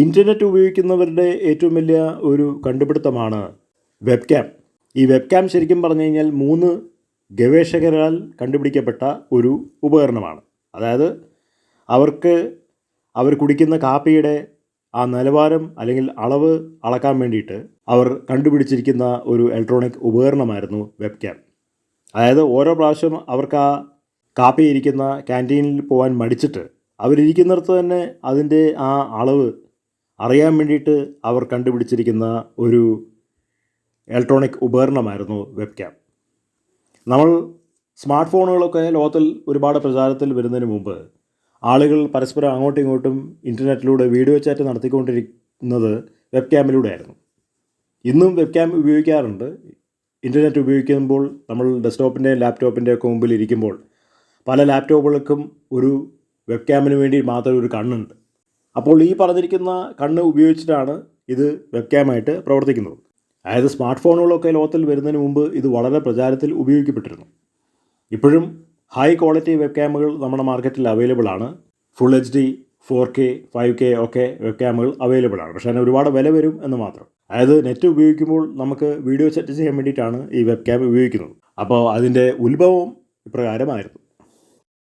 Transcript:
Internet ഉപയോഗിക്കുന്നവരുടെ ഏറ്റവും വലിയ ഒരു കണ്ടുപിടുത്തമാണ് വെബ് ക്യാം. ഈ വെബ് ക്യാം ശരിക്കും പറഞ്ഞു കഴിഞ്ഞാൽ 3 ഗവേഷകരാൽ കണ്ടുപിടിക്കപ്പെട്ട ഒരു ഉപകരണമാണ്. അതായത് അവർ കുടിക്കുന്ന കാപ്പിയുടെ ആ നിലവാരം അല്ലെങ്കിൽ അളവ് അളക്കാൻ വേണ്ടിയിട്ട് അവർ കണ്ടുപിടിച്ചിരിക്കുന്ന ഒരു ഇലക്ട്രോണിക് ഉപകരണമായിരുന്നു വെബ് ക്യാം. അതായത് ഓരോ പ്രാവശ്യം അവർക്ക് ആ കാപ്പി ഇരിക്കുന്ന ക്യാൻറ്റീനിൽ പോകാൻ മടിച്ചിട്ട് അവരിയ്ക്കുന്നിടത്ത് തന്നെ അതിൻ്റെ ആ അളവ് അറിയാൻ വേണ്ടിയിട്ട് അവർ കണ്ടുപിടിച്ചിരിക്കുന്ന ഒരു ഇലക്ട്രോണിക് ഉപകരണമായിരുന്നു വെബ് ക്യാം. നമ്മൾ സ്മാർട്ട് ഫോണുകളൊക്കെ ലോകത്തിൽ ഒരുപാട് പ്രചാരത്തിൽ വരുന്നതിന് മുമ്പ് ആളുകൾ പരസ്പരം അങ്ങോട്ടും ഇങ്ങോട്ടും ഇൻ്റർനെറ്റിലൂടെ വീഡിയോ ചാറ്റ് നടത്തിക്കൊണ്ടിരിക്കുന്നത് വെബ് ക്യാമിലൂടെയായിരുന്നു. ഇന്നും വെബ് ക്യാം ഉപയോഗിക്കാറുണ്ട്. ഇൻ്റർനെറ്റ് ഉപയോഗിക്കുമ്പോൾ നമ്മൾ ഡെസ്ക്ടോപ്പിൻ്റെയും ലാപ്ടോപ്പിൻ്റെ ഒക്കെ മുമ്പിൽ ഇരിക്കുമ്പോൾ പല ലാപ്ടോപ്പുകൾക്കും ഒരു വെബ് ക്യാമിന് വേണ്ടി മാത്രം ഒരു കണ്ണുണ്ട്. അപ്പോൾ ഈ പറഞ്ഞിരിക്കുന്ന കണ്ണ് ഉപയോഗിച്ചിട്ടാണ് ഇത് വെബ് ക്യാമായിട്ട് പ്രവർത്തിക്കുന്നത്. അതായത് സ്മാർട്ട് ഫോണുകളൊക്കെ ലോകത്തിൽ വരുന്നതിന് മുമ്പ് ഇത് വളരെ പ്രചാരത്തിൽ ഉപയോഗിക്കപ്പെട്ടിരുന്നു. ഇപ്പോഴും ഹൈ ക്വാളിറ്റി വെബ് ക്യാമുകൾ നമ്മുടെ മാർക്കറ്റിൽ അവൈലബിൾ ആണ്. ഫുൾ HD, 4K, 5K ഒക്കെ വെബ് ക്യാമുകൾ അവൈലബിൾ ആണ്. പക്ഷേ അതിന് ഒരുപാട് വില വരും എന്ന് മാത്രം. അതായത് നെറ്റ് ഉപയോഗിക്കുമ്പോൾ നമുക്ക് വീഡിയോ സെറ്റ് ചെയ്യാൻ വേണ്ടിയിട്ടാണ് ഈ വെബ് ക്യാം ഉപയോഗിക്കുന്നത്. അപ്പോൾ അതിൻ്റെ ഉത്ഭവം ഇപ്രകാരമായിരുന്നു.